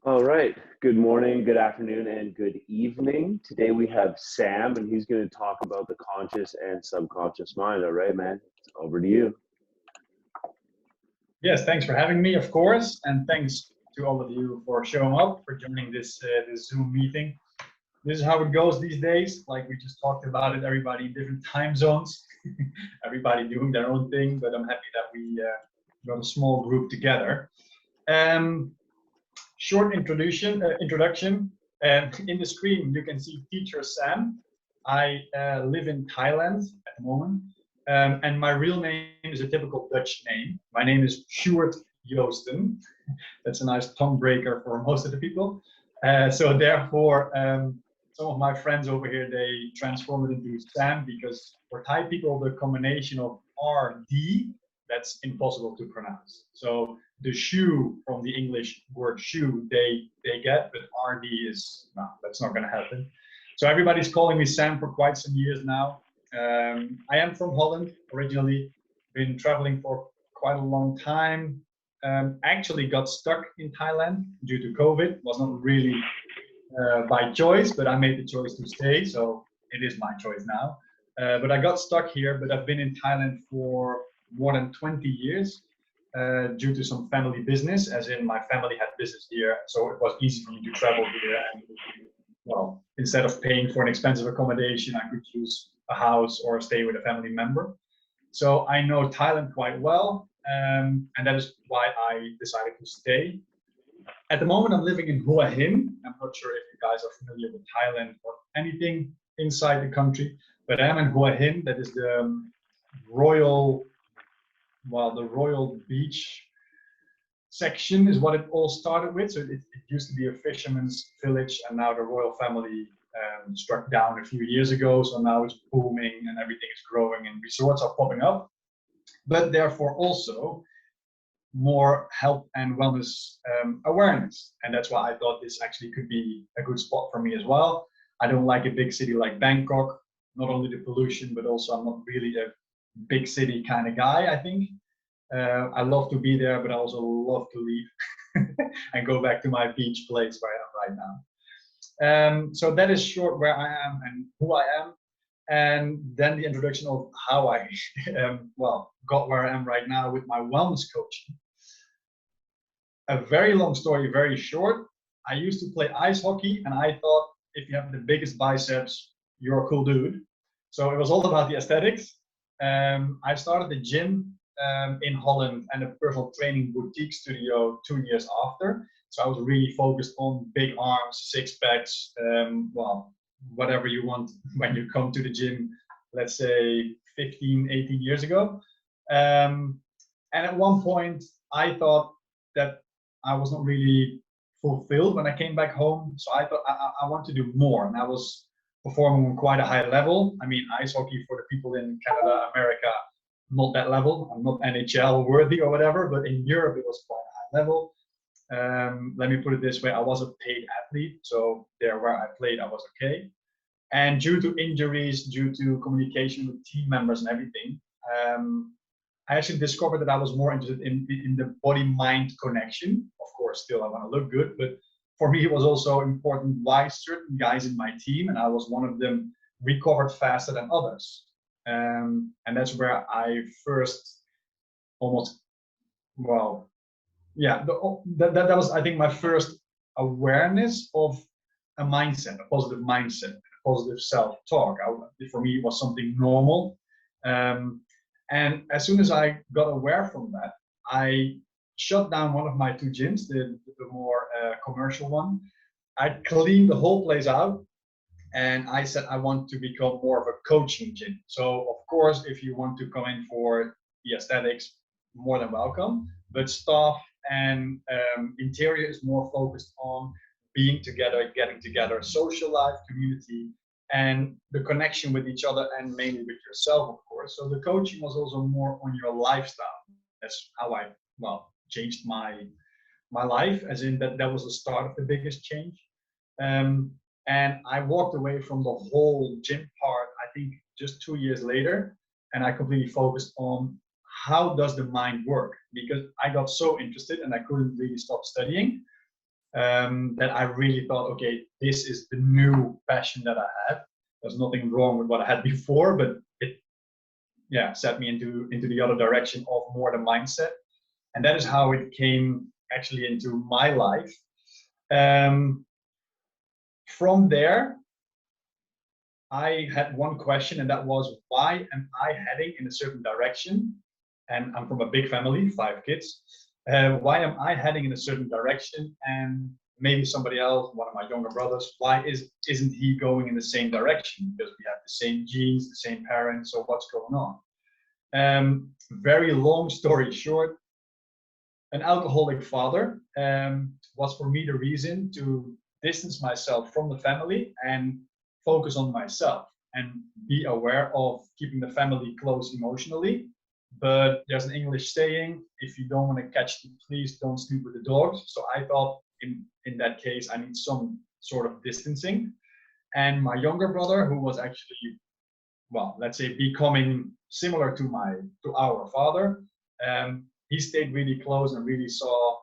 All right. Good morning, good afternoon, and good evening. Today we have Sam, and he's going to talk about the conscious and subconscious mind. All right, man. Over to you. Yes, thanks for having me, of course, and thanks to all of you for showing up, for joining this Zoom meeting. This is how it goes these days. Like we just talked about it, everybody in different time zones, everybody doing their own thing. But I'm happy that we got a small group together. Short introduction. In the screen, you can see Teacher Sam. I live in Thailand at the moment. And my real name is a typical Dutch name. My name is Sjoerd Joosten. That's a nice tongue breaker for most of the people. So therefore, some of my friends over here, they transform it into Sam because for Thai people, the combination of RD, that's impossible to pronounce. So the shoe from the English word shoe, they get, but RD is, no, that's not going to happen. So everybody's calling me Sam for quite some years now. I am from Holland originally, been traveling for quite a long time. Actually got stuck in Thailand due to COVID. Was not really by choice, but I made the choice to stay, so it is my choice now. But I got stuck here, but I've been in Thailand for more than 20 years due to some family business, as in my family had business here, so it was easy for me to travel here. And well, instead of paying for an expensive accommodation, I could choose a house or stay with a family member. So I know Thailand quite well, and that is why I decided to stay. At the moment, I'm living in Hua Hin. I'm not sure if you guys are familiar with Thailand or anything inside the country, but I'm in Hua Hin. That is the royal, well, the royal beach section is what it all started with. So it used to be a fisherman's village, and now the royal family struck down a few years ago. So now it's booming and everything is growing and resorts are popping up. But therefore also more health and wellness awareness. And that's why I thought this actually could be a good spot for me as well. I don't like a big city like Bangkok, not only the pollution, but also I'm not really a big city kind of guy, I think. I love to be there, but I also love to leave and go back to my beach place where I am right now. So that is short where I am and who I am. And then the introduction of how I got where I am right now with my wellness coaching. A very long story, very short. I used to play ice hockey, and I thought if you have the biggest biceps, you're a cool dude. So it was all about the aesthetics. I started the gym in Holland and a personal training boutique studio 2 years after. So I was really focused on big arms, six packs, whatever you want when you come to the gym, let's say 15, 18 years ago. And at one point, I thought that I was not really fulfilled when I came back home. So I thought I want to do more. And I was performing on quite a high level. I mean, ice hockey for the people in Canada, America, not that level. I'm not NHL worthy or whatever, but in Europe, it was quite a high level. Let me put it this way, I was a paid athlete, so there where I played, I was okay. And due to injuries, due to communication with team members and everything, I actually discovered that I was more interested in the body-mind connection. Of course, still I want to look good, but for me it was also important why certain guys in my team, and I was one of them, recovered faster than others. And that's where I first almost, that was, I think, my first awareness of a mindset, a positive mindset, a positive self-talk. For me, it was something normal. And as soon as I got aware from that, I shut down one of my two gyms, the more commercial one. I cleaned the whole place out, and I said I want to become more of a coaching gym. So of course, if you want to come in for the aesthetics, more than welcome. But staff and interior is more focused on being together, getting together, social life, community, and the connection with each other, and mainly with yourself, of course. So the coaching was also more on your lifestyle. That's how I changed my life, as in that was the start of the biggest change. And I walked away from the whole gym part, I think, just 2 years later, and I completely focused on how does the mind work, because I got so interested and I couldn't really stop studying. that I really thought, okay, this is the new passion that I have. There's nothing wrong with what I had before, but it, yeah, set me into the other direction of more the mindset, and that is how it came actually into my life. From there, I had one question, and that was, why am I heading in a certain direction? And I'm from a big family, 5 kids. Why am I heading in a certain direction? And maybe somebody else, one of my younger brothers, why isn't he going in the same direction? Because we have the same genes, the same parents, so what's going on? Very long story short, an alcoholic father was for me the reason to distance myself from the family and focus on myself and be aware of keeping the family close emotionally. But there's an English saying, if you don't want to catch the fleas, don't sleep with the dogs. So I thought in that case, I need some sort of distancing. And my younger brother, who was actually, well, let's say becoming similar to our father, he stayed really close and really saw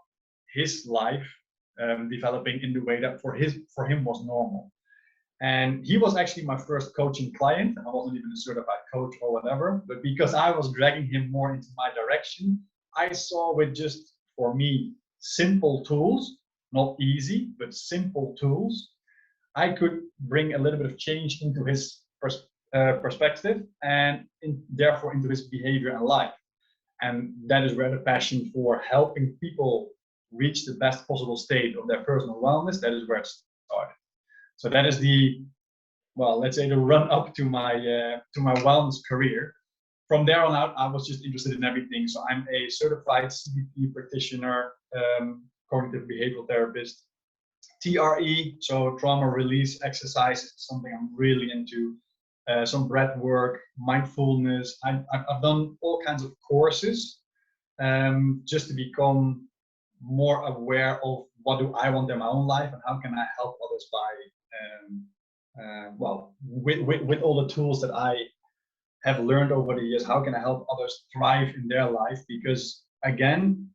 his life developing in the way that for him was normal. And he was actually my first coaching client. I wasn't even a certified coach or whatever, but because I was dragging him more into my direction, I saw with just, for me, simple tools, not easy, but simple tools, I could bring a little bit of change into his perspective and therefore into his behavior and life. And that is where the passion for helping people reach the best possible state of their personal wellness, that is where it started. So that is the, well, let's say the run up to my wellness career. From there on out, I was just interested in everything. So I'm a certified CBT practitioner, cognitive behavioral therapist, TRE, so trauma release exercise is something I'm really into. Some breath work, mindfulness. I've done all kinds of courses just to become more aware of what do I want in my own life and how can I help others by well, with all the tools that I have learned over the years, how can I help others thrive in their life? Because again,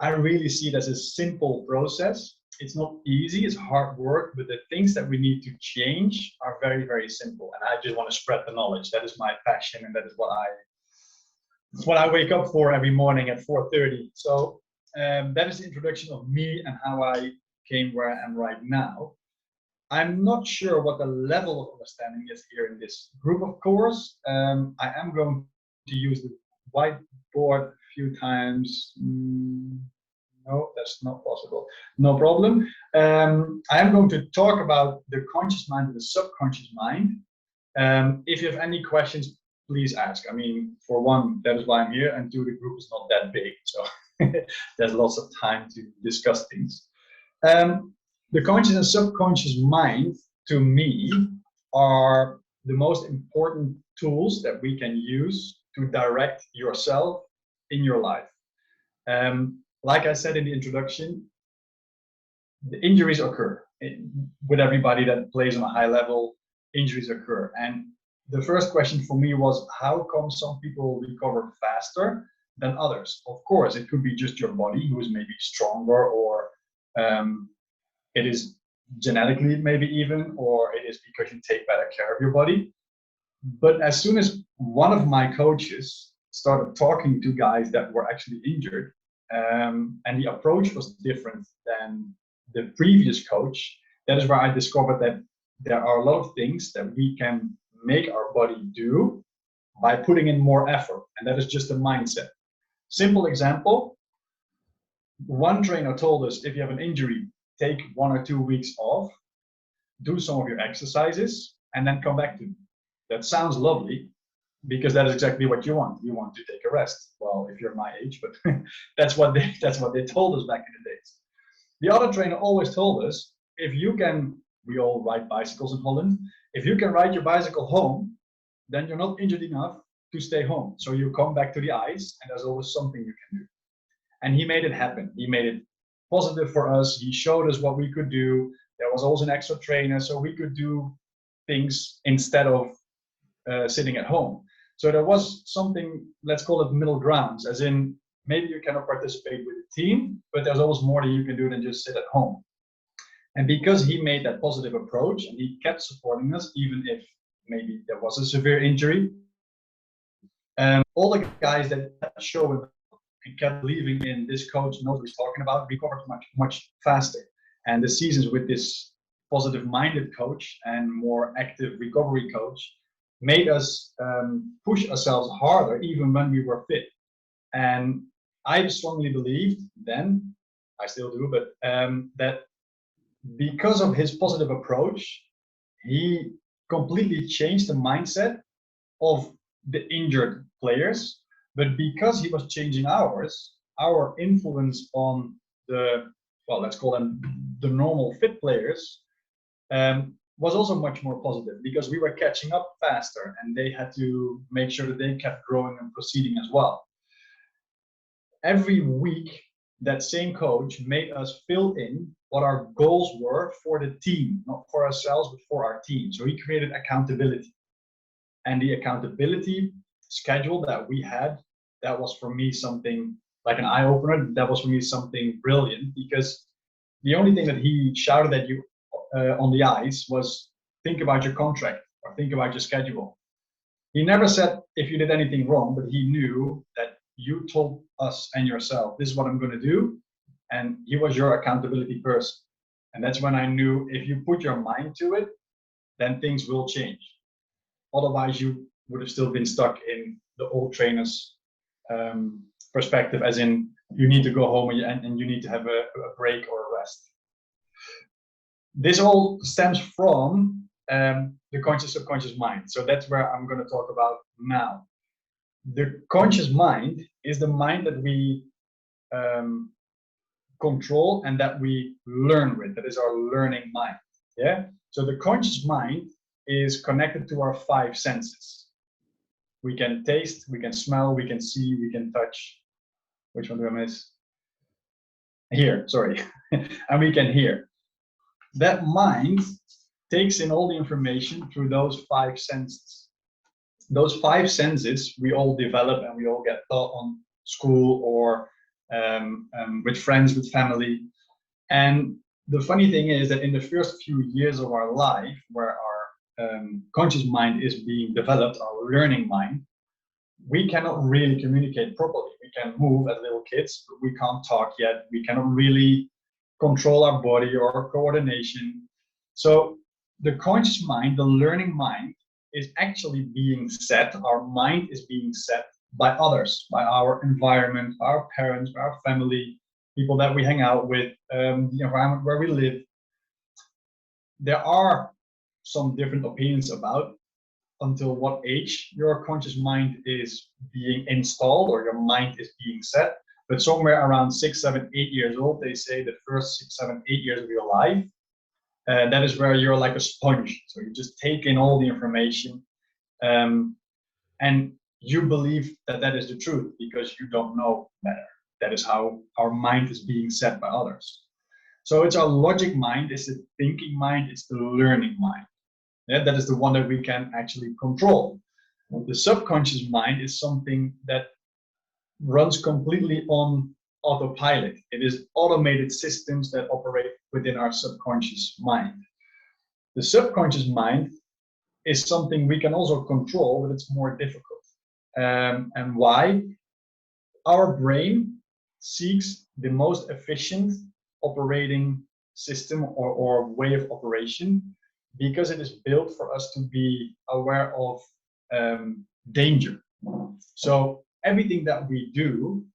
I really see it as a simple process. It's not easy, it's hard work, but the things that we need to change are very, very simple. And I just want to spread the knowledge. That is my passion, and that is what I wake up for every morning at 4:30. So that is the introduction of me and how I came where I am right now. I'm not sure what the level of understanding is here in this group, of course. I am going to use the whiteboard a few times. No, that's not possible. No problem. I am going to talk about the conscious mind and the subconscious mind. If you have any questions, please ask. I mean, for one, that is why I'm here, and two, the group is not that big, so there's lots of time to discuss things. The conscious and subconscious mind, to me, are the most important tools that we can use to direct yourself in your life. Like I said in the introduction, the injuries occur with everybody that plays on a high level. Injuries occur, and the first question for me was, how come some people recover faster than others? Of course, it could be just your body who is maybe stronger, or it is genetically maybe even, or it is because you take better care of your body. But as soon as one of my coaches started talking to guys that were actually injured, and the approach was different than the previous coach, that is where I discovered that there are a lot of things that we can make our body do by putting in more effort, and that is just a mindset. Simple example, one trainer told us, if you have an injury, take 1 or 2 weeks off, do some of your exercises, and then come back to me. That sounds lovely, because that is exactly what you want. You want to take a rest. Well, if you're my age, but that's what they told us back in the days. The other trainer always told us, if you can, we all ride bicycles in Holland, if you can ride your bicycle home, then you're not injured enough to stay home. So you come back to the ice, and there's always something you can do. And he made it happen. He made it positive for us. He showed us what we could do. There was also an extra trainer, so we could do things instead of sitting at home. So there was something, let's call it middle grounds, as in maybe you cannot participate with the team, but there's always more that you can do than just sit at home. And because he made that positive approach and he kept supporting us, even if maybe there was a severe injury, all the guys that showed and kept believing in this coach knows what he's talking about recovered much faster. And the seasons with this positive-minded coach and more active recovery coach made us push ourselves harder even when we were fit. And I strongly believed then, I still do, but that because of his positive approach, he completely changed the mindset of the injured players. But because he was changing ours, our influence on the, well, let's call them the normal fit players, was also much more positive, because we were catching up faster and they had to make sure that they kept growing and proceeding as well. Every week, that same coach made us fill in what our goals were for the team, not for ourselves, but for our team. So he created accountability. And the accountability schedule that we had, that was for me something like an eye-opener. That was for me something brilliant, because the only thing that he shouted at you on the ice was, think about your contract or think about your schedule. He never said if you did anything wrong, but he knew that you told us and yourself, this is what I'm going to do. And he was your accountability person. And that's when I knew if you put your mind to it, then things will change. Otherwise, you would have still been stuck in the old trainer's perspective, as in you need to go home and you need to have a break or a rest. This all stems from the conscious subconscious mind. So that's where I'm going to talk about now. The conscious mind is the mind that we control and that we learn with. That is our learning mind. Yeah. So the conscious mind is connected to our 5 senses. We can taste, we can smell, we can see, we can touch. Which one do I miss? Hear, sorry. And we can hear. That mind takes in all the information through those 5 senses. Those 5 senses we all develop and we all get taught on school or with friends, with family. And the funny thing is that in the first few years of our life, where our conscious mind is being developed, our learning mind, we cannot really communicate properly. We can move as little kids, but we can't talk yet. We cannot really control our body or coordination. So the conscious mind, the learning mind, is actually being set. Our mind is being set by others, by our environment, our parents, our family, people that we hang out with, the environment where we live. There are some different opinions about until what age your conscious mind is being installed or your mind is being set. But somewhere around 6, 7, 8 years old, they say the first 6, 7, 8 years of your life, that is where you're like a sponge. So you just take in all the information, and you believe that that is the truth because you don't know better. That is how our mind is being set by others. So it's our logic mind, it's the thinking mind, it's the learning mind. Yeah, that is the one that we can actually control. The subconscious mind is something that runs completely on autopilot. It is automated systems that operate within our subconscious mind. The subconscious mind is something we can also control, but it's more difficult. And why? Our brain seeks the most efficient operating system or way of operation, because it is built for us to be aware of danger. So everything that we do,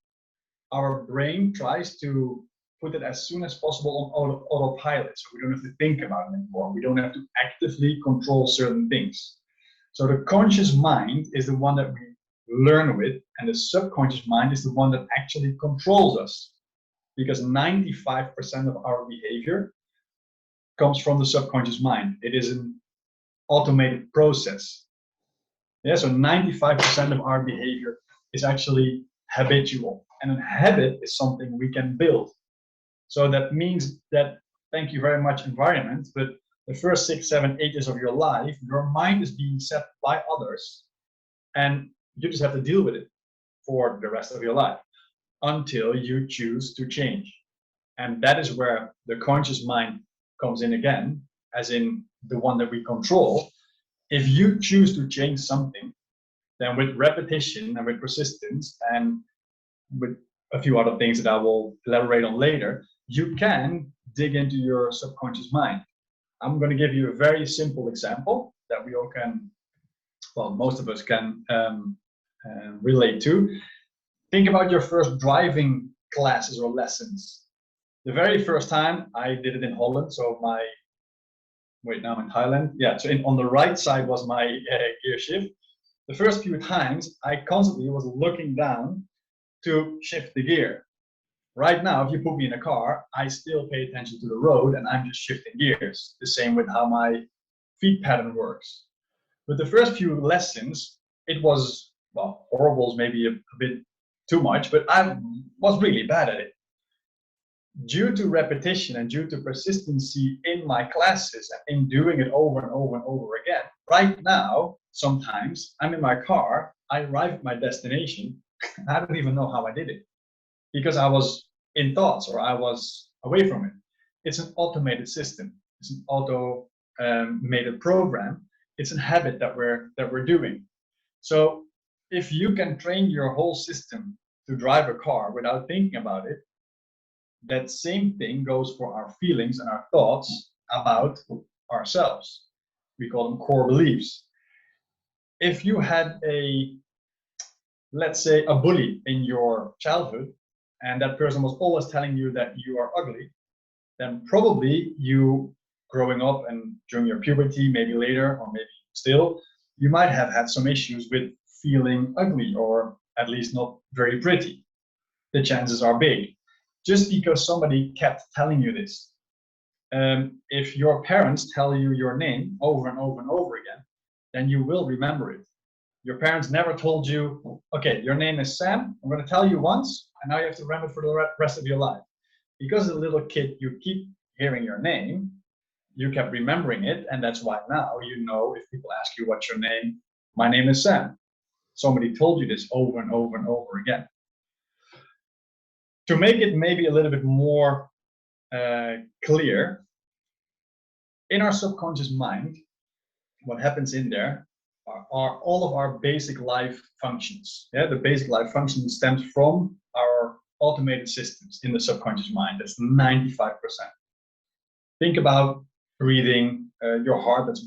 our brain tries to put it as soon as possible on autopilot. So we don't have to think about it anymore. We don't have to actively control certain things. So the conscious mind is the one that we learn with, and the subconscious mind is the one that actually controls us, because 95% of our behavior comes from the subconscious mind. It is an automated process. Yeah, so 95% of our behavior is actually habitual, and a habit is something we can build. So that means that, thank you very much, environment, but the first 6, 7, 8 years of your life, your mind is being set by others, and you just have to deal with it for the rest of your life until you choose to change. And that is where the conscious mind comes in again, as in the one that we control. If you choose to change something, then with repetition and with persistence and with a few other things that I will elaborate on later, you can dig into your subconscious mind. I'm going to give you a very simple example that we all can, well, most of us can relate to. Think about your first driving classes or lessons. The very first time I did it in Holland, so now I'm in Thailand. Yeah, so on the right side was my gear shift. The first few times I constantly was looking down to shift the gear. Right now, if you put me in a car, I still pay attention to the road and I'm just shifting gears. The same with how my feet pattern works. With the first few lessons, it was, well, horrible is maybe a bit too much, but I was really bad at it. Due to repetition and due to persistency in my classes and in doing it over and over and over again, right now, sometimes I'm in my car, I arrive at my destination, I don't even know how I did it because I was in thoughts or I was away from it. It's an automated system. It's an automated program. It's a habit that we're doing. So if you can train your whole system to drive a car without thinking about it, that same thing goes for our feelings and our thoughts about ourselves. We call them core beliefs. If you had let's say a bully in your childhood, and that person was always telling you that you are ugly, then probably you growing up and during your puberty, maybe later, or maybe still, you might have had some issues with feeling ugly or at least not very pretty. The chances are big. Just because somebody kept telling you this. If your parents tell you your name over and over and over again, then you will remember it. Your parents never told you, okay, your name is Sam, I'm going to tell you once, and now you have to remember it for the rest of your life. Because as a little kid, you keep hearing your name, you kept remembering it, and that's why now you know if people ask you what's your name, my name is Sam. Somebody told you this over and over and over again. To make it maybe a little bit more clear, in our subconscious mind, what happens in there are all of our basic life functions. Yeah, the basic life function stems from our automated systems in the subconscious mind. That's 95%. Think about breathing, your heart that's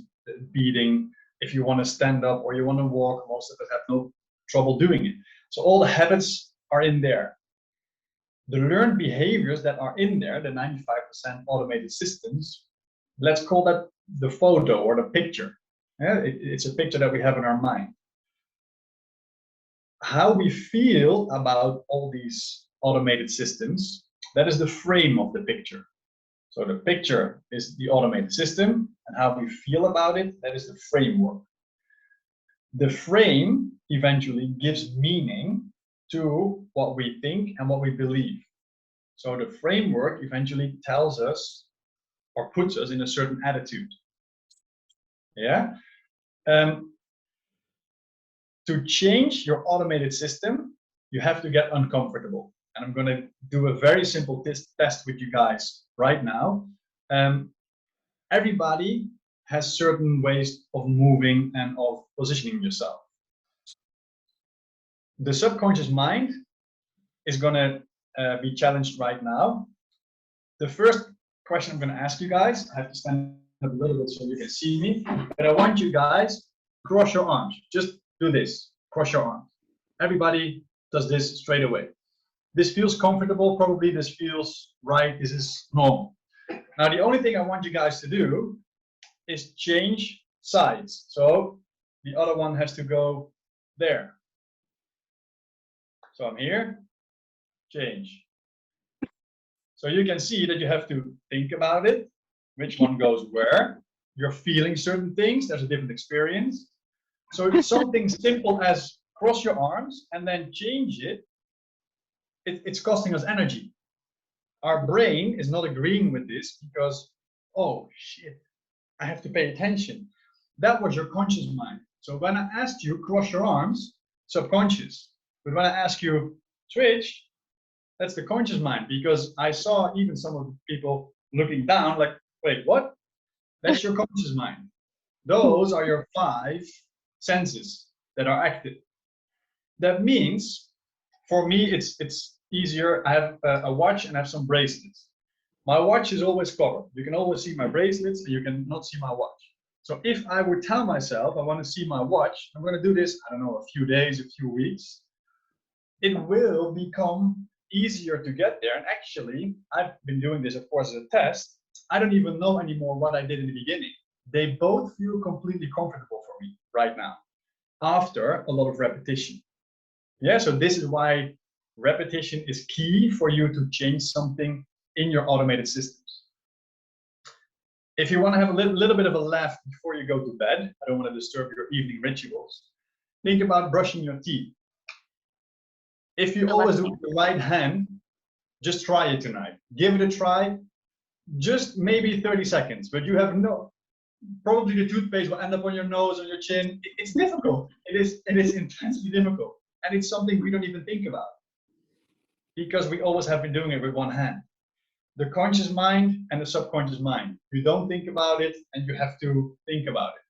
beating. If you want to stand up or you want to walk, most of us have no trouble doing it. So all the habits are in there. The learned behaviors that are in there, the 95% automated systems, let's call that the photo or the picture. Yeah, it's a picture that we have in our mind. How we feel about all these automated systems, that is the frame of the picture. So the picture is the automated system, and how we feel about it, that is the framework. The frame eventually gives meaning to what we think and what we believe. So the framework eventually tells us or puts us in a certain attitude. Yeah. To change your automated system, you have to get uncomfortable. And I'm going to do a very simple test with you guys right now. Everybody has certain ways of moving and of positioning yourself. The subconscious mind is going to be challenged right now. The first question I'm going to ask you guys, I have to stand up a little bit so you can see me, but I want you guys cross your arms. Just do this, cross your arms. Everybody does this straight away. This feels comfortable, probably this feels right, this is normal. Now the only thing I want you guys to do is change sides. So the other one has to go there. So I'm here, change. So you can see that you have to think about it, which one goes where. You're feeling certain things, there's a different experience. So it's something simple as cross your arms and then change it. It's costing us energy. Our brain is not agreeing with this because, oh shit, I have to pay attention. That was your conscious mind. So when I asked you cross your arms, subconscious. But when I ask you switch, that's the conscious mind, because I saw even some of the people looking down like, wait, what? That's your conscious mind. Those are your 5 senses that are active. That means, for me, it's easier. I have a watch and I have some bracelets. My watch is always covered. You can always see my bracelets, and you can not see my watch. So if I would tell myself I want to see my watch, I'm going to do this, I don't know, a few days, a few weeks, it will become easier to get there. And actually, I've been doing this, of course, as a test. I don't even know anymore what I did in the beginning. They both feel completely comfortable for me right now, after a lot of repetition. Yeah, so this is why repetition is key for you to change something in your automated systems. If you want to have a little bit of a laugh before you go to bed, I don't want to disturb your evening rituals, think about brushing your teeth. If you always do it with the right hand, just try it tonight. Give it a try, just maybe 30 seconds, but you have probably the toothpaste will end up on your nose, on your chin. It's difficult. It is intensely difficult. And it's something we don't even think about, because we always have been doing it with one hand. The conscious mind and the subconscious mind. You don't think about it, and you have to think about it.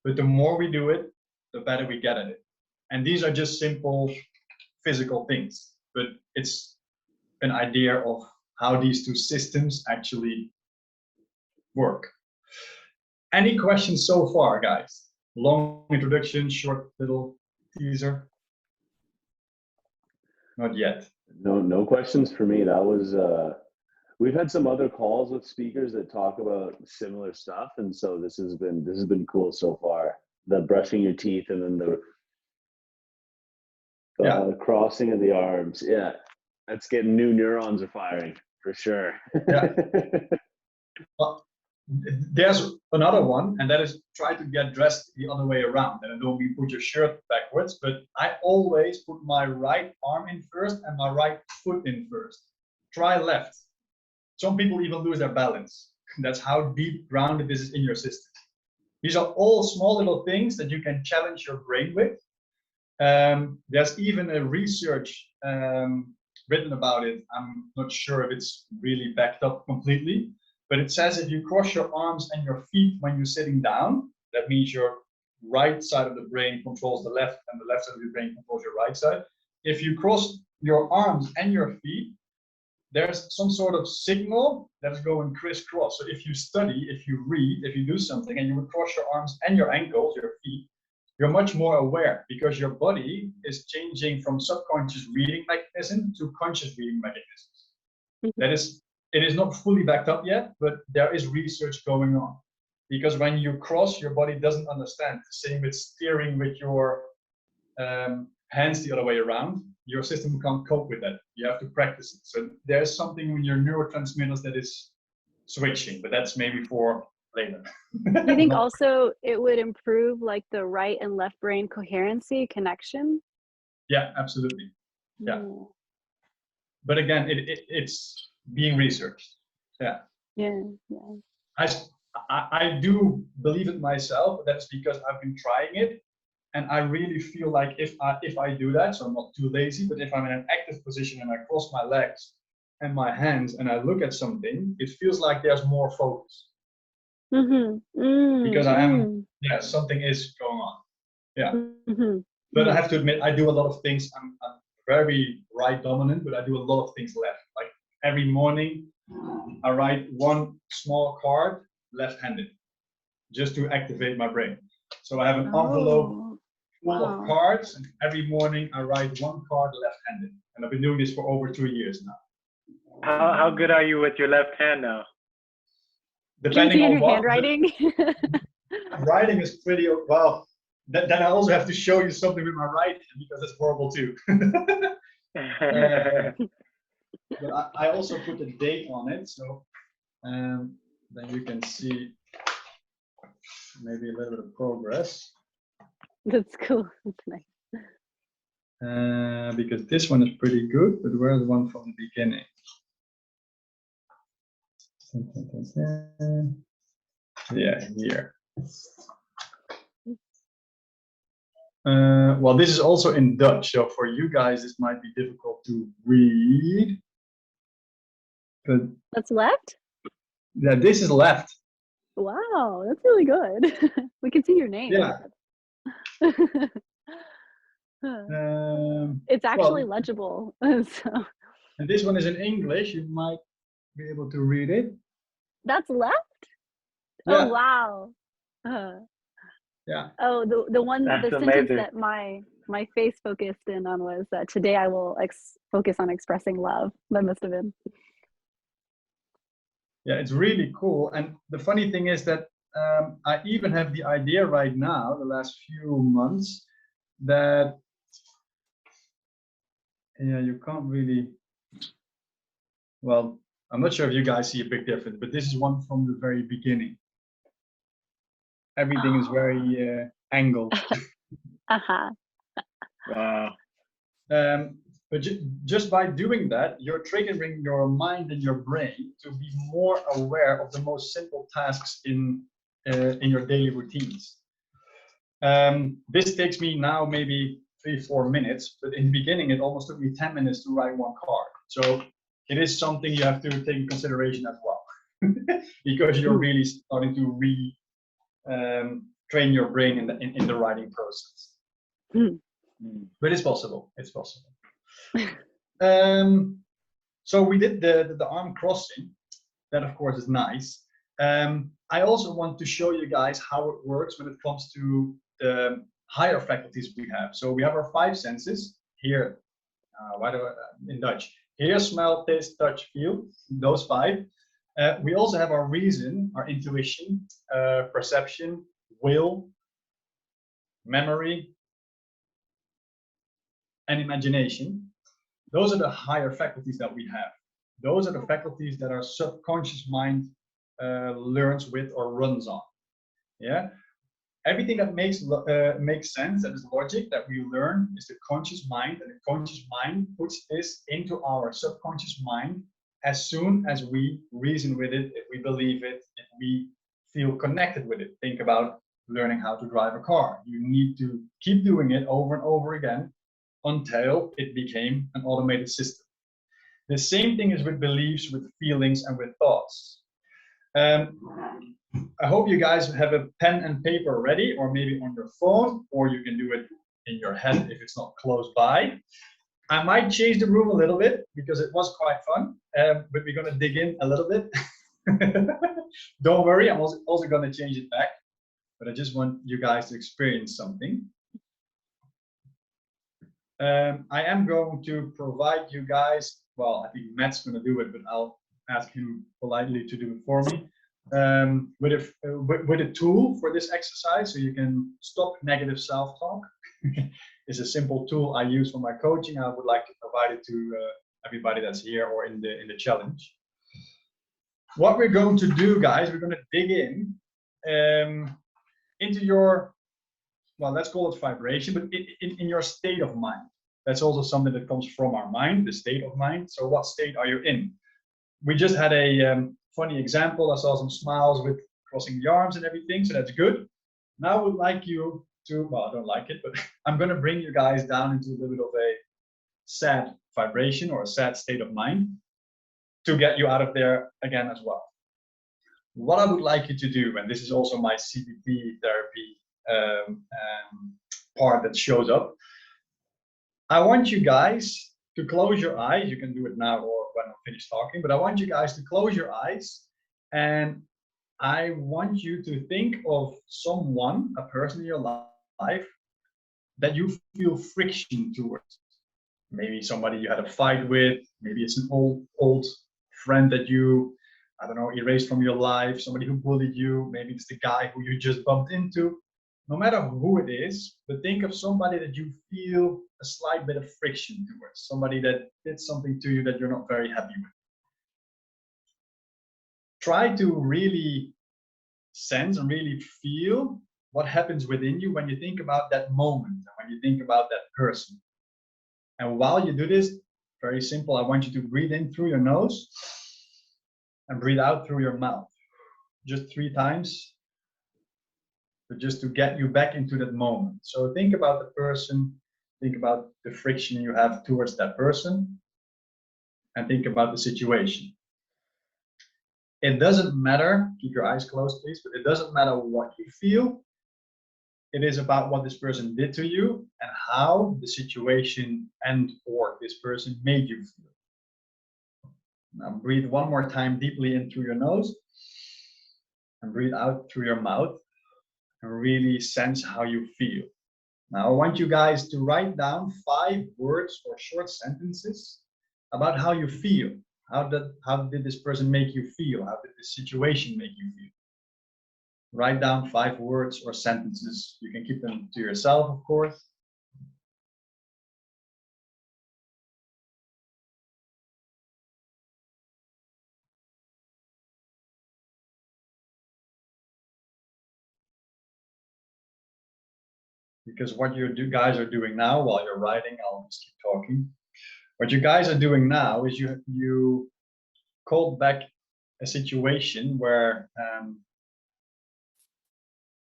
But the more we do it, the better we get at it. And these are just simple physical things, but it's an idea of how these two systems actually work. Any questions so far, guys? Long introduction, short little teaser? Not yet. No questions for me. That was we've had some other calls with speakers that talk about similar stuff, and so this has been cool so far. The brushing your teeth, and then the crossing of the arms. Yeah, that's getting new neurons are firing for sure. Yeah. Well, there's another one, and that is try to get dressed the other way around. And I don't mean put your shirt backwards, but I always put my right arm in first and my right foot in first. Try left. Some people even lose their balance. That's how deep grounded this is in your system. These are all small little things that you can challenge your brain with. There's even a research written about it. I'm not sure if it's really backed up completely, but it says if you cross your arms and your feet when you're sitting down, that means your right side of the brain controls the left, and the left side of the brain controls your right side. If you cross your arms and your feet, there's some sort of signal that's going crisscross. So if you study, if you read, if you do something, and you would cross your arms and your ankles, your feet, you're much more aware, because your body is changing from subconscious reading mechanism to conscious reading mechanisms. That is, it is not fully backed up yet, but there is research going on. Because when you cross, your body doesn't understand. The same with steering with your hands the other way around. Your system can't cope with that. You have to practice it. So there's something in your neurotransmitters that is switching, but that's maybe for later. You think also it would improve like the right and left brain coherency connection? Yeah, absolutely. Yeah. But again, it's being researched. Yeah. Yeah. I do believe it myself. That's because I've been trying it, and I really feel like if I do that, so I'm not too lazy, but if I'm in an active position and I cross my legs and my hands and I look at something, it feels like there's more focus. Because I am, something is going on. Yeah. But I have to admit, I do a lot of things. I'm very right dominant, but I do a lot of things left. Like every morning, I write one small card left-handed, just to activate my brain. So I have an envelope full of cards, and every morning I write one card left-handed. And I've been doing this for over 2 years now. How good are you with your left hand now? Depending on your what, handwriting. Writing is pretty well. Then I also have to show you something with my right hand, because it's horrible too. But I also put a date on it, so then you can see maybe a little bit of progress. That's cool. That's nice. Because this one is pretty good, but where's the one from the beginning? Yeah, here. Well, this is also in Dutch, so for you guys this might be difficult to read. But that's left? Yeah, this is left. Wow, that's really good. We can see your name. Yeah. It's actually Well, legible. So and this one is in English. You might be able to read it. that's left? Oh, Yeah, wow. Uh, yeah. oh, the That's sentence amazing. that my face focused in on was today I will focus on expressing love. That must have been. Yeah, it's really cool. And the funny thing is that I even have the idea right now, the last few months, that yeah, you can't really. Well, I'm not sure if you guys see a big difference, but this is one from the very beginning. Everything is very angled. Uh-huh. Wow. But just by doing that, you're triggering your mind and your brain to be more aware of the most simple tasks in your daily routines. This takes me now maybe 3-4 minutes, but in the beginning it almost took me 10 minutes to write one card. So it is something you have to take in consideration as well, because you're really starting to train your brain in the writing process. But it's possible. It's possible. So we did the arm crossing. That of course is nice. I also want to show you guys how it works when it comes to the higher faculties we have. So we have our 5 senses here. In Dutch? Hear, smell, taste, touch, feel. Those 5. We also have our reason, our intuition, perception, will, memory, and imagination. Those are the higher faculties that we have. Those are the faculties that our subconscious mind learns with or runs on. Yeah, everything that makes sense, that is logic, that we learn, is the conscious mind, and the conscious mind puts this into our subconscious mind as soon as we reason with it, if we believe it, if we feel connected with it. Think about learning how to drive a car. You need to keep doing it over and over again until it became an automated system. The same thing is with beliefs, with feelings, and with thoughts. I hope you guys have a pen and paper ready, or maybe on your phone, or you can do it in your head if it's not close by. I might change the room a little bit because it was quite fun, but we're going to dig in a little bit. Don't worry, I'm also going to change it back, but I just want you guys to experience something. I am going to provide you guys, well, I think Matt's going to do it, but I'll ask him politely to do it for me, with a tool for this exercise, so you can stop negative self-talk. It's a simple tool I use for my coaching. I would like to provide it to everybody that's here or in the challenge. What we're going to do, guys, we're going to dig in into your, well, let's call it vibration, but in your state of mind. That's also something that comes from our mind, the state of mind. So what state are you in? We just had a funny example. I saw some smiles with crossing the arms and everything, so that's good. Now I would like you to, well, I don't like it, but I'm going to bring you guys down into a little bit of a sad vibration or a sad state of mind to get you out of there again as well. What I would like you to do, and this is also my CBT therapy part that shows up, I want you guys to close your eyes. You can do it now or when I'm finished talking, but I want you guys to close your eyes, and I want you to think of someone, a person in your life that you feel friction towards. Maybe somebody you had a fight with, maybe it's an old friend that you, I don't know, erased from your life, somebody who bullied you, maybe it's the guy who you just bumped into. No matter who it is, but think of somebody that you feel a slight bit of friction towards, somebody that did something to you that you're not very happy with. Try to really sense and really feel what happens within you when you think about that moment, and when you think about that person. And while you do this, very simple, I want you to breathe in through your nose and breathe out through your mouth. Just 3 times, but just to get you back into that moment. So think about the person, think about the friction you have towards that person, and think about the situation. It doesn't matter, keep your eyes closed please, but it doesn't matter what you feel. It is about what this person did to you and how the situation and or this person made you feel. Now breathe one more time deeply in through your nose and breathe out through your mouth and really sense how you feel. Now I want you guys to write down 5 words or short sentences about how you feel. How did this person make you feel? How did this situation make you feel? Write down 5 words or sentences. You can keep them to yourself, of course. Because what you guys are doing now while you're writing, I'll just keep talking. What you guys are doing now is you called back a situation where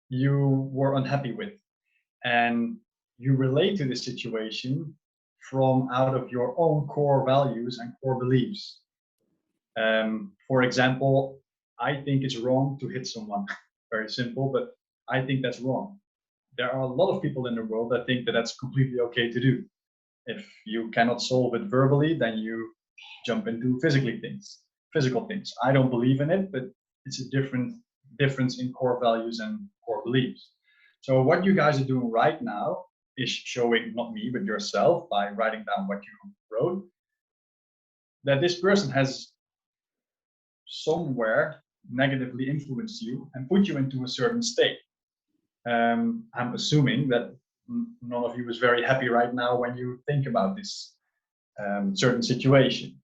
you were unhappy with, and you relate to the situation from out of your own core values and core beliefs. For example, I think it's wrong to hit someone. Very simple, but I think that's wrong. There are a lot of people in the world that think that that's completely okay to do. If you cannot solve it verbally, then you jump into physical things. I don't believe in it, but it's a difference in core values and core beliefs. So what you guys are doing right now is showing, not me, but yourself, by writing down what you wrote, that this person has somewhere negatively influenced you and put you into a certain state. I'm assuming that none of you is very happy right now when you think about this certain situation.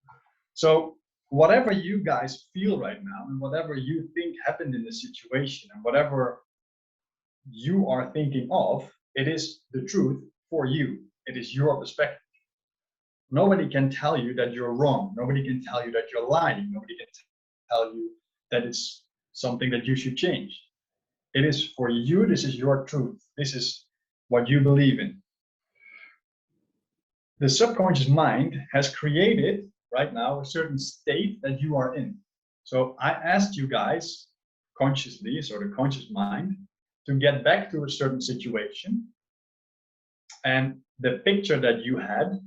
So whatever you guys feel right now and whatever you think happened in the situation and whatever you are thinking of, it is the truth for you. It is your perspective. Nobody can tell you that you're wrong. Nobody can tell you that you're lying. Nobody can tell you that it's something that you should change. It is for you. This is your truth. This is what you believe in. The subconscious mind has created right now a certain state that you are in. So I asked you guys consciously, so the conscious mind, to get back to a certain situation, and the picture that you had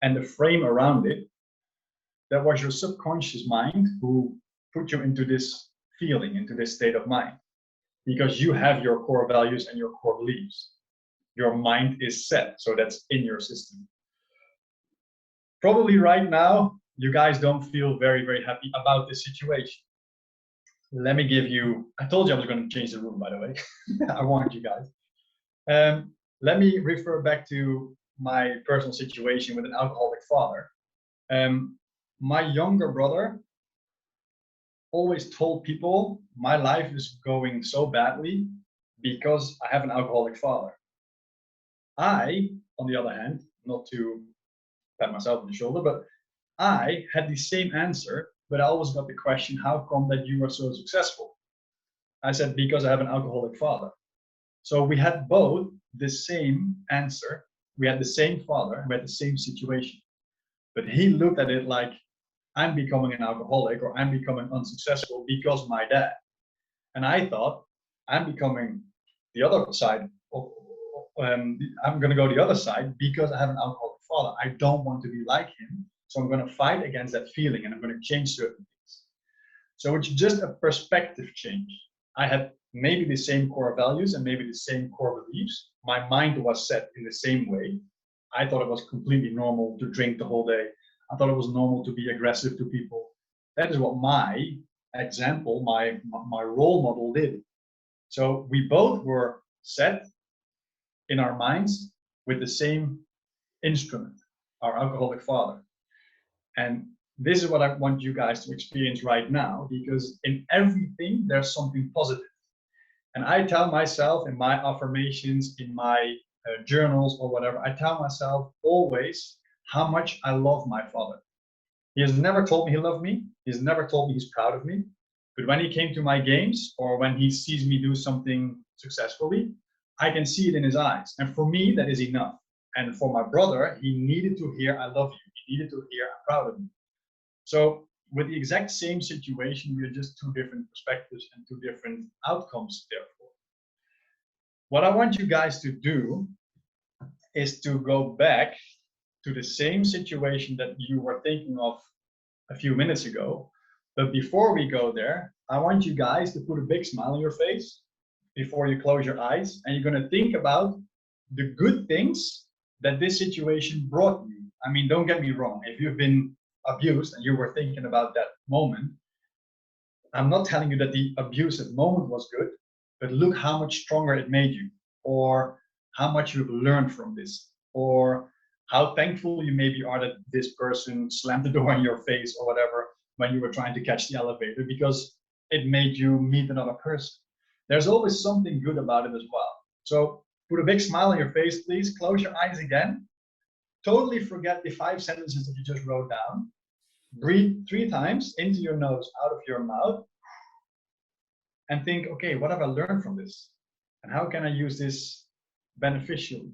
and the frame around it, that was your subconscious mind who put you into this feeling, into this state of mind, because you have your core values and your core beliefs. Your mind is set, so that's in your system. Probably right now, you guys don't feel very, very happy about this situation. Let me give you, I told you I was going to change the room, by the way. I warned you guys. Let me refer back to my personal situation with an alcoholic father. My younger brother always told people my life is going so badly because I have an alcoholic father. I, on the other hand, not to pat myself on the shoulder, but I had the same answer, but I always got the question, how come that you are so successful? I said, because I have an alcoholic father. So we had both the same answer. We had the same father, we had the same situation. But he looked at it like, I'm becoming an alcoholic or I'm becoming unsuccessful because my dad. And I thought, I'm becoming the other side. I'm going to go the other side because I have an alcoholic father. I don't want to be like him. So I'm going to fight against that feeling and I'm going to change certain things. So it's just a perspective change. I had maybe the same core values and maybe the same core beliefs. My mind was set in the same way. I thought it was completely normal to drink the whole day. I thought it was normal to be aggressive to people. That is what my example, my role model did. So we both were set in our minds with the same instrument, our alcoholic father. And this is what I want you guys to experience right now, because in everything there's something positive. And I tell myself in my affirmations, in my journals or whatever, I tell myself always how much I love my father. He has never told me he loved me. He's never told me he's proud of me. But when he came to my games or when he sees me do something successfully, I can see it in his eyes. And for me, that is enough. And for my brother, he needed to hear, I love you. He needed to hear, I'm proud of you. So with the exact same situation, we are just two different perspectives and two different outcomes, therefore. What I want you guys to do is to go back to the same situation that you were thinking of a few minutes ago. But before we go there, I want you guys to put a big smile on your face before you close your eyes, and you're going to think about the good things that this situation brought you. I mean, don't get me wrong. If you've been abused and you were thinking about that moment, I'm not telling you that the abusive moment was good, but look how much stronger it made you, or how much you've learned from this, or how thankful you maybe are that this person slammed the door in your face or whatever when you were trying to catch the elevator, because it made you meet another person. There's always something good about it as well. So put a big smile on your face, please. Close your eyes again. Totally forget the 5 sentences that you just wrote down. Breathe 3 times into your nose, out of your mouth, and think, okay, what have I learned from this? And how can I use this beneficially?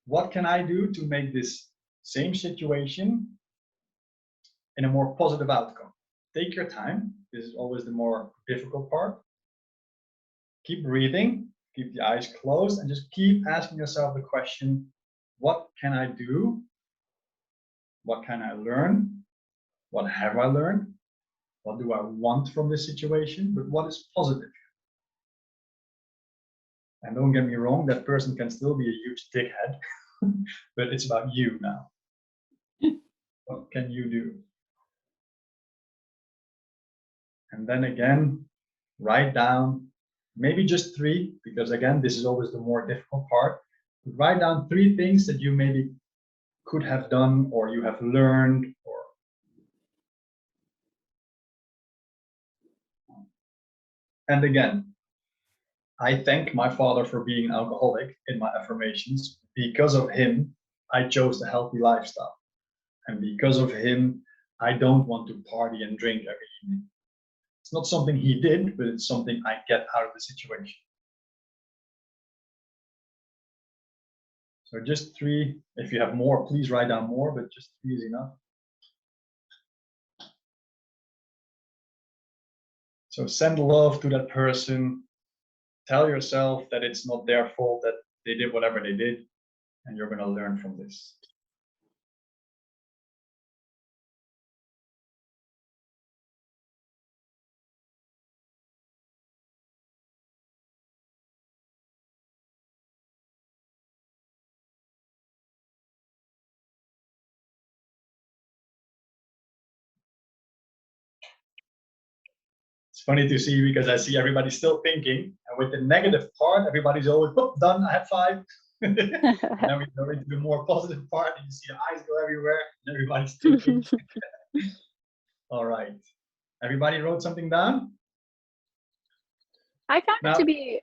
What can I do to make this same situation in a more positive outcome? Take your time. This is always the more difficult part. Keep breathing, keep the eyes closed, and just keep asking yourself the question, what can I do? What can I learn? What have I learned? What do I want from this situation? But what is positive? And don't get me wrong, that person can still be a huge dickhead, but it's about you now. What can you do? And then again, write down maybe just 3, because again, this is always the more difficult part. Write down 3 things that you maybe could have done, or you have learned, or and again, I thank my father for being an alcoholic in my affirmations. Because of him, I chose the healthy lifestyle. And because of him, I don't want to party and drink every evening. It's not something he did, but it's something I get out of the situation. So just 3. If you have more, please write down more, but just 3 is enough. So send love to that person. Tell yourself that it's not their fault that they did whatever they did, and you're going to learn from this. It's funny to see, because I see everybody still thinking, and with the negative part, everybody's always, oh, done, I have 5. And then we go into the more positive part, and you see the eyes go everywhere, and everybody's thinking. All right. Everybody wrote something down? I found it to be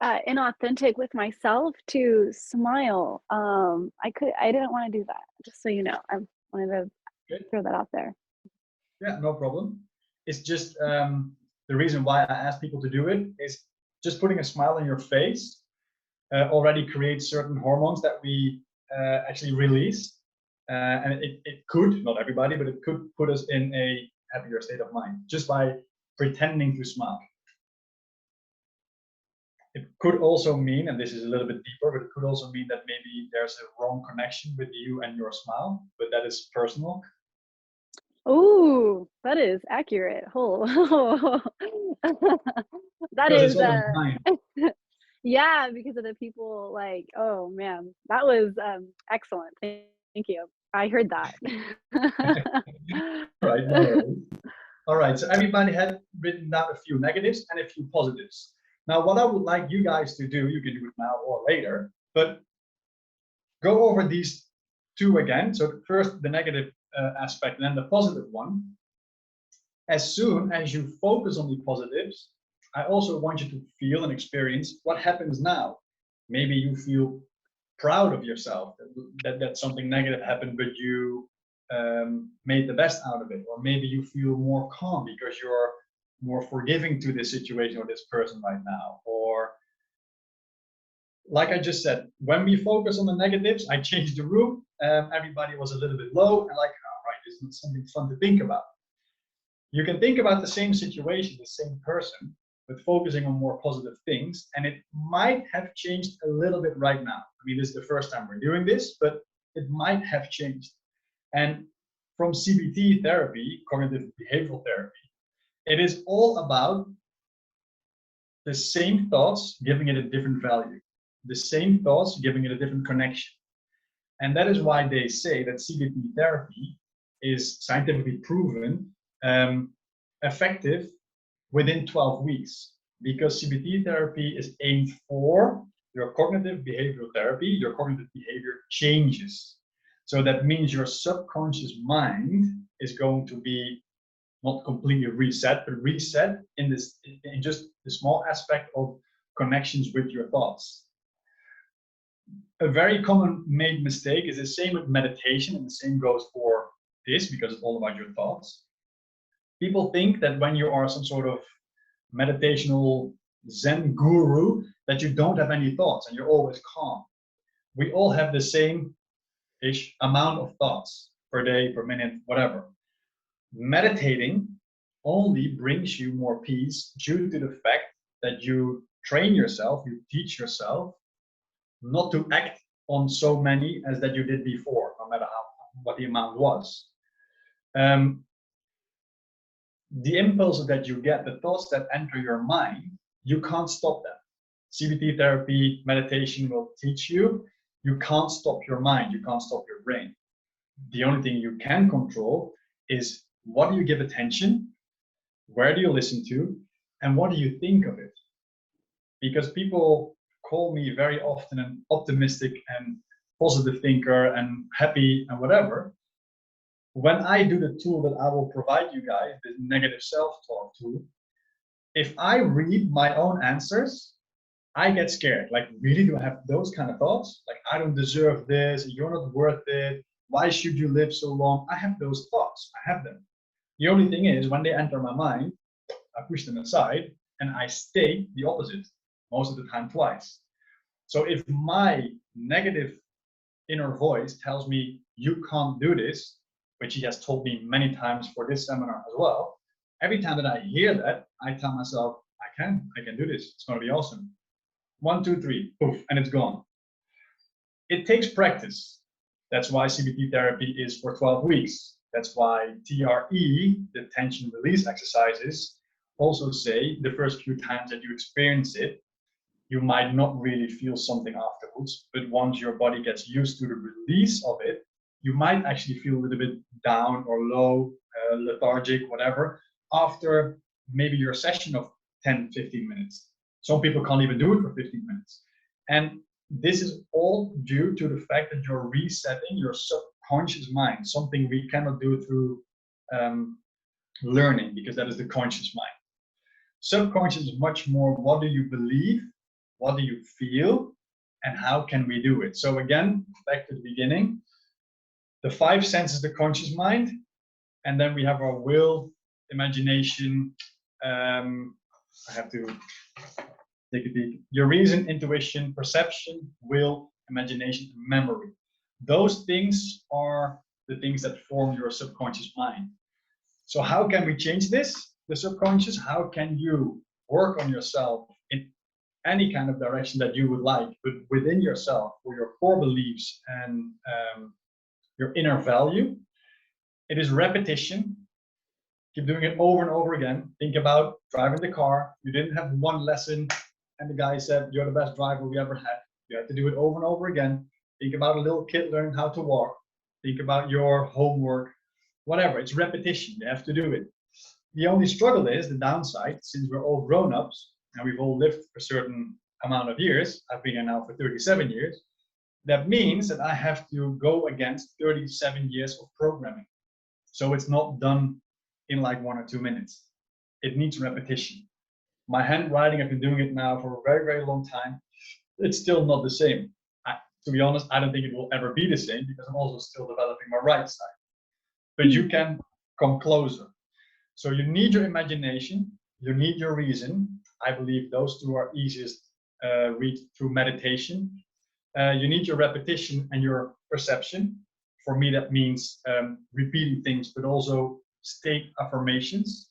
inauthentic with myself to smile. I didn't want to do that, just so you know. I wanted to throw that out there. Yeah, no problem. It's just the reason why I ask people to do it is just putting a smile on your face already creates certain hormones that we actually release. And it could, not everybody, but it could put us in a happier state of mind just by pretending to smile. It could also mean, and this is a little bit deeper, but it could also mean that maybe there's a wrong connection with you and your smile, but that is personal. Oh, that is accurate. Oh. That is yeah, because of the people, like, oh man, that was excellent. Thank you. I heard that. Right. No. All right. So everybody had written down a few negatives and a few positives. Now, what I would like you guys to do, you can do it now or later, but go over these 2 again. So first the negative aspect and then the positive one. As soon as you focus on the positives, I also want you to feel and experience what happens now. Maybe you feel proud of yourself that something negative happened, but you made the best out of it. Or maybe you feel more calm because you're more forgiving to this situation or this person right now. Or like I just said, when we focus on the negatives, I changed the room. Everybody was a little bit low and like, all right, this is something fun to think about. You can think about the same situation, the same person, but focusing on more positive things, and it might have changed a little bit right now. I mean, this is the first time we're doing this, but it might have changed. And from CBT therapy, cognitive behavioral therapy, it is all about the same thoughts, giving it a different value, the same thoughts, giving it a different connection. And that is why they say that CBT therapy is scientifically proven effective within 12 weeks, because CBT therapy is aimed for your cognitive behavioral therapy, your cognitive behavior changes. So that means your subconscious mind is going to be not completely reset, but reset in just the small aspect of connections with your thoughts. A very common made mistake is the same with meditation, and the same goes for this, because it's all about your thoughts. People think that when you are some sort of meditational Zen guru, that you don't have any thoughts and you're always calm. We all have the same-ish amount of thoughts per day, per minute, whatever. Meditating only brings you more peace due to the fact that you train yourself, you teach yourself not to act on so many as that you did before, no matter what the amount was. The impulses that you get, the thoughts that enter your mind, you can't stop them. CBT therapy, meditation will teach you, you can't stop your mind, you can't stop your brain. The only thing you can control is what do you give attention, where do you listen to, and what do you think of it? Because people call me very often an optimistic and positive thinker and happy and whatever. When I do the tool that I will provide you guys, the negative self-talk tool, if I read my own answers, I get scared. Like, really, do I have those kind of thoughts? Like, I don't deserve this, you're not worth it, why should you live so long? I have those thoughts, I have them. The only thing is, when they enter my mind, I push them aside and I state the opposite, most of the time twice. So if my negative inner voice tells me, you can't do this, which he has told me many times for this seminar as well, every time that I hear that, I tell myself, I can do this, it's going to be awesome. 1, 2, 3, poof, and it's gone. It takes practice. That's why CBT therapy is for 12 weeks. That's why TRE, the tension release exercises, also say the first few times that you experience it, you might not really feel something afterwards, but once your body gets used to the release of it, you might actually feel a little bit down or low, lethargic, whatever, after maybe your session of 10, 15 minutes. Some people can't even do it for 15 minutes. And this is all due to the fact that you're resetting your subconscious mind, something we cannot do through learning, because that is the conscious mind. Subconscious is much more, what do you believe, what do you feel, and how can we do it? So again, back to the beginning, the 5 senses, the conscious mind, and then we have our will, imagination, I have to take a peek. Your reason, intuition, perception, will, imagination, and memory. Those things are the things that form your subconscious mind. So how can we change this, the subconscious? How can you work on yourself in any kind of direction that you would like, but within yourself, for your core beliefs and your inner value? It is repetition. Keep doing it over and over again. Think about driving the car. You didn't have one lesson and the guy said, you're the best driver we ever had. You have to do it over and over again. Think about a little kid learning how to walk. Think about your homework, whatever. It's repetition. You have to do it. The only struggle is the downside, since we're all grown-ups and we've all lived a certain amount of years. I've been here now for 37 years. That means that I have to go against 37 years of programming. So it's not done in like 1 or 2 minutes. It needs repetition. My handwriting, I've been doing it now for a very, very long time. It's still not the same. To be honest, I don't think it will ever be the same, because I'm also still developing my right side. But you can come closer. So you need your imagination, you need your reason. I believe those two are easiest reached through meditation. You need your repetition and your perception. For me, that means repeating things, but also state affirmations.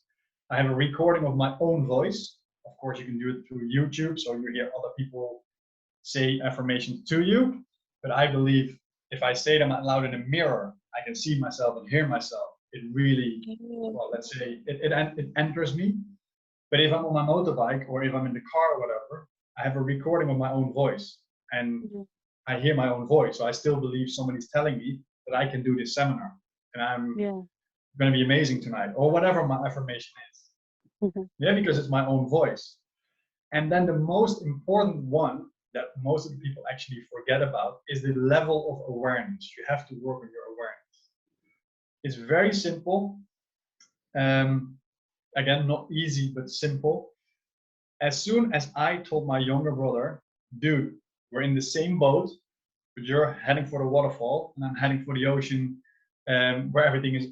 I have a recording of my own voice. Of course, you can do it through YouTube, so you hear other people say affirmations to you. But I believe if I say them out loud in a mirror, I can see myself and hear myself. It really, well, let's say it enters me. But if I'm on my motorbike or if I'm in the car or whatever, I have a recording of my own voice and I hear my own voice. So I still believe somebody's telling me that I can do this seminar and I'm going to be amazing tonight or whatever my affirmation is. Yeah, because it's my own voice. And then the most important one that most of the people actually forget about is the level of awareness. You have to work on your awareness. It's very simple. Again, not easy, but simple. As soon as I told my younger brother, dude, we're in the same boat, but you're heading for the waterfall and I'm heading for the ocean where everything is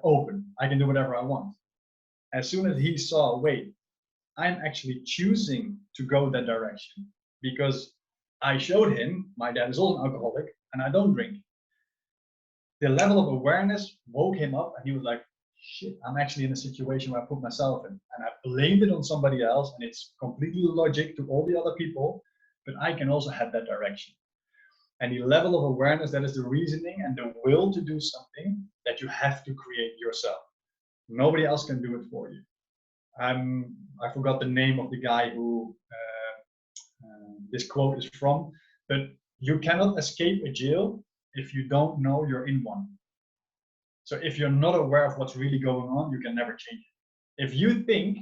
open. I can do whatever I want. As soon as he saw, wait, I'm actually choosing to go that direction because I showed him, my dad is also an alcoholic and I don't drink. The level of awareness woke him up and he was like, shit, I'm actually in a situation where I put myself in and I blamed it on somebody else and it's completely logic to all the other people, but I can also head that direction. And the level of awareness, that is the reasoning and the will to do something that you have to create yourself. Nobody else can do it for you. I forgot the name of the guy who this quote is from, but you cannot escape a jail if you don't know you're in one. So if you're not aware of what's really going on, you can never change it. If you think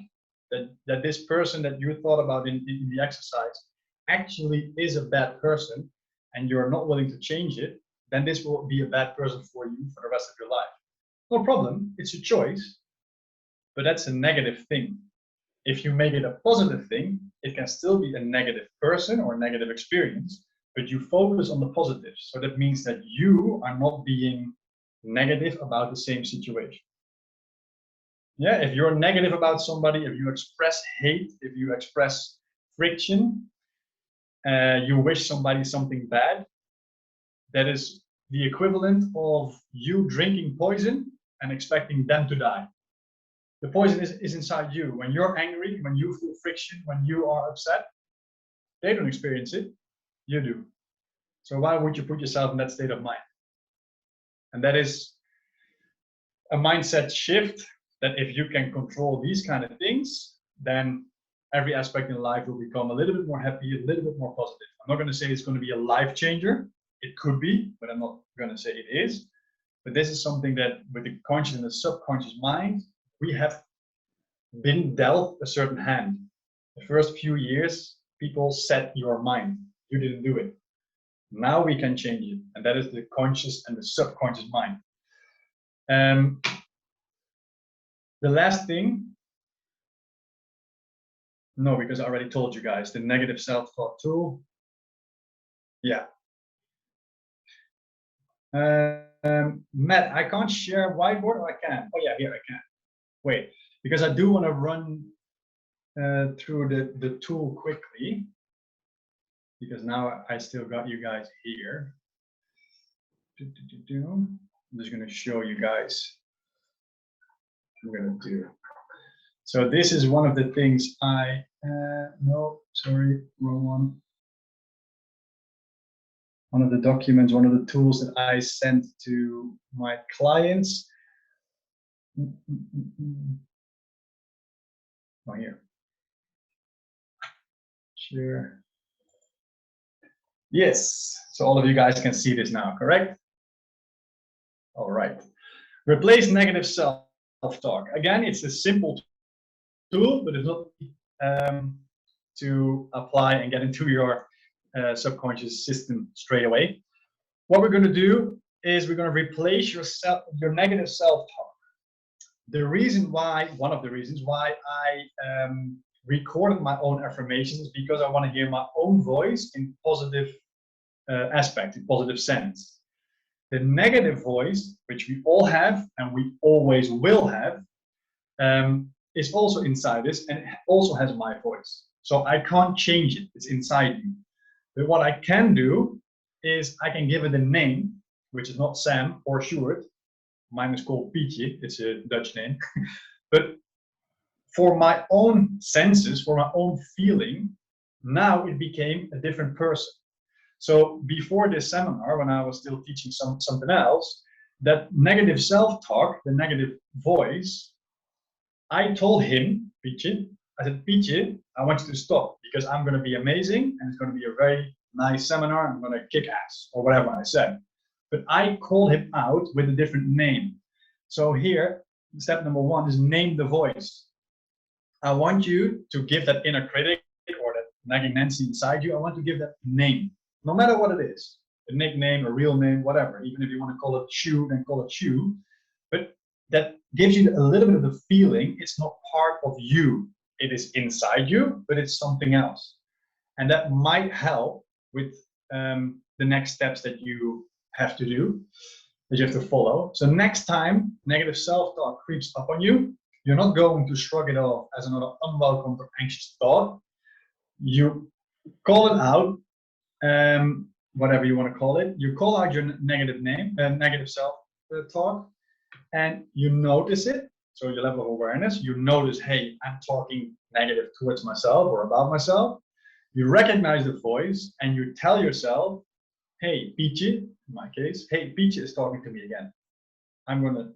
that this person that you thought about in the exercise actually is a bad person and you're not willing to change it, then this will be a bad person for you for the rest of your life. No problem, it's a choice, but that's a negative thing. If you make it a positive thing, it can still be a negative person or a negative experience, but you focus on the positives. So that means that you are not being negative about the same situation. Yeah, if you're negative about somebody, if you express hate, if you express friction, you wish somebody something bad, that is the equivalent of you drinking poison and expecting them to die. The poison is inside you. When you're angry, when you feel friction, when you are upset, they don't experience it, you do. So why would you put yourself in that state of mind? And that is a mindset shift that if you can control these kind of things, then every aspect in life will become a little bit more happy, a little bit more positive. I'm not going to say it's going to be a life changer. It could be, but I'm not going to say it is. But this is something that with the conscious and the subconscious mind, we have been dealt a certain hand. The first few years, people set your mind. You didn't do it. Now we can change it. And that is the conscious and the subconscious mind. The last thing, no, because I already told you guys, the negative self-talk tool. Yeah. Matt, I can't share whiteboard, or I can? Oh yeah, here I can. Wait, because I do want to run through the tool quickly, because now I still got you guys here. I'm just going to show you guys what I'm going to do. So this is one of the things no, sorry, wrong one. One of the documents, one of the tools that I sent to my clients. Oh, here. Sure. Yes, so all of you guys can see this now, correct? All right. Replace negative self-talk. Again, it's a simple tool, but it's not to apply and get into your subconscious system straight away. What we're going to do is we're going to replace your negative self-talk. The reason why, one of the reasons why I recorded my own affirmations is because I want to hear my own voice in positive aspect, in positive sense. The negative voice, which we all have and we always will have, is also inside us and it also has my voice. So I can't change it, it's inside me. But what I can do is I can give it a name, which is not Sam or Sjoerd, Mine is called Pietje. It's a Dutch name. But for my own senses, for my own feeling, now it became a different person. So before this seminar, when I was still teaching something else, that negative self-talk, the negative voice, I told him, Pietje, I said, Pietje, I want you to stop because I'm going to be amazing and it's going to be a very nice seminar. I'm going to kick ass or whatever I said. But I called him out with a different name. So here, step number 1 is name the voice. I want you to give that inner critic or that nagging Nancy inside you, I want to give that name, no matter what it is. A nickname, a real name, whatever. Even if you want to call it Chew, then call it Chew. But that gives you a little bit of the feeling it's not part of you. It is inside you, but it's something else. And that might help with the next steps that you have to do, that you have to follow. So next time negative self-talk creeps up on you, you're not going to shrug it off as another unwelcome or anxious thought. You call it out, whatever you want to call it. You call out your negative name, negative self-talk, and you notice it. So your level of awareness, you notice, hey, I'm talking negative towards myself or about myself. You recognize the voice and you tell yourself, hey, Pietje, in my case, hey, Pietje is talking to me again. I'm going to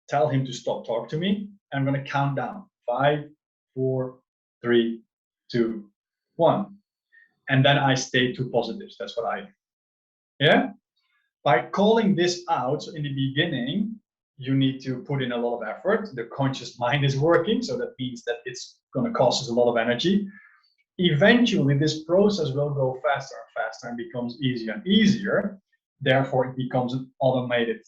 tell him to stop talking to me. I'm going to count down 5, 4, 3, 2, 1. And then I stay to positives. That's what I do. Yeah? By calling this out, so in the beginning, you need to put in a lot of effort. The conscious mind is working, so that means that it's going to cost us a lot of energy. Eventually, this process will go faster and faster and becomes easier and easier. Therefore, it becomes an automated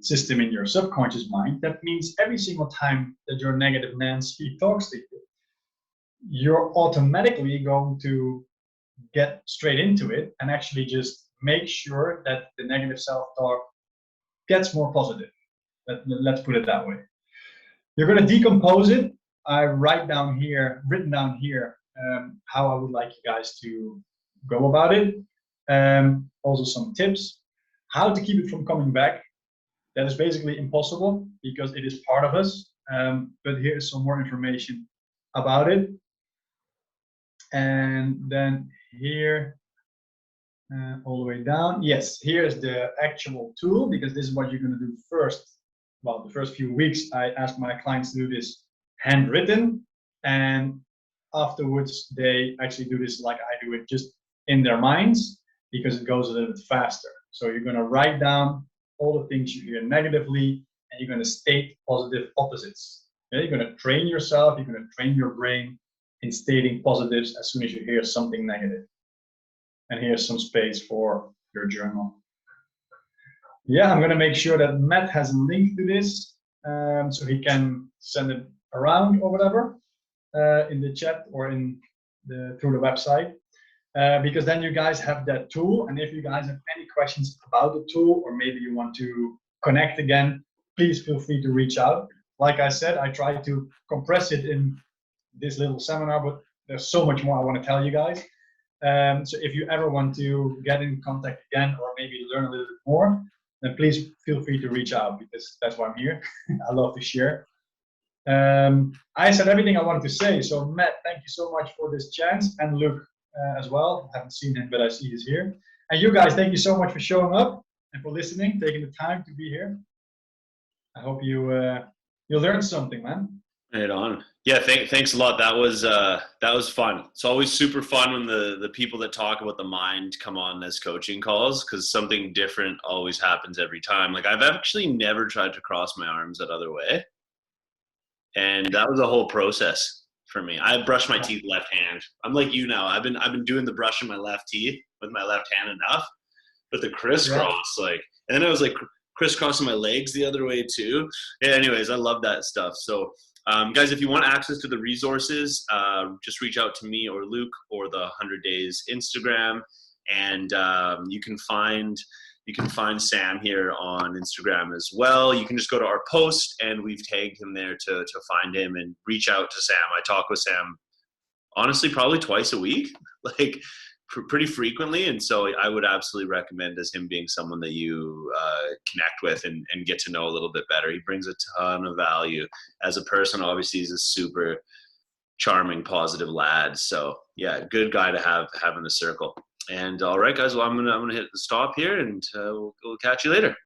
system in your subconscious mind. That means every single time that your negative Nancy talks to you, you're automatically going to get straight into it and actually just make sure that the negative self-talk gets more positive. Let's put it that way. You're going to decompose it. I written down here, how I would like you guys to go about it. Also some tips. How to keep it from coming back. That is basically impossible because it is part of us. But here's some more information about it. And then here, all the way down. Yes, here's the actual tool, because this is what you're going to do first. Well, the first few weeks, I ask my clients to do this handwritten, and afterwards they actually do this like I do it, just in their minds, because it goes a little bit faster. So you're going to write down all the things you hear negatively, and you're going to state positive opposites. Yeah, you're going to train yourself, you're going to train your brain in stating positives as soon as you hear something negative. And here's some space for your journal. Yeah, I'm going to make sure that Matt has a link to this, so he can send it around or whatever in the chat or through the website, because then you guys have that tool. And if you guys have any questions about the tool, or maybe you want to connect again, please feel free to reach out. Like I said, I try to compress it in this little seminar, but there's so much more I want to tell you guys. So if you ever want to get in contact again, or maybe learn a little bit more, then please feel free to reach out, because that's why I'm here. I love to share. I said everything I wanted to say. So Matt, thank you so much for this chance, and Luke as well. I haven't seen him, but I see he's here. And you guys, thank you so much for showing up and for listening, taking the time to be here. I hope you learned something, man. Right on. Yeah, thanks a lot. That was fun. It's always super fun when the people that talk about the mind come on as coaching calls, because something different always happens every time. Like, I've actually never tried to cross my arms that other way, and that was a whole process for me. I brush my teeth left hand. I'm like you now. I've been doing the brushing my left teeth with my left hand enough, but the crisscross, and then I was like crisscrossing my legs the other way too. Yeah, anyways, I love that stuff. So guys, if you want access to the resources, just reach out to me or Luke or the 100 Days Instagram, and you can find Sam here on Instagram as well. You can just go to our post, and we've tagged him there to find him, and reach out to Sam. I talk with Sam honestly probably twice a week. Like, pretty frequently, and so I would absolutely recommend as him being someone that you connect with and get to know a little bit better. He brings a ton of value as a person. Obviously, he's a super charming, positive lad. So yeah, good guy to have in the circle. And all right, guys, well, I'm gonna hit the stop here, and we'll catch you later.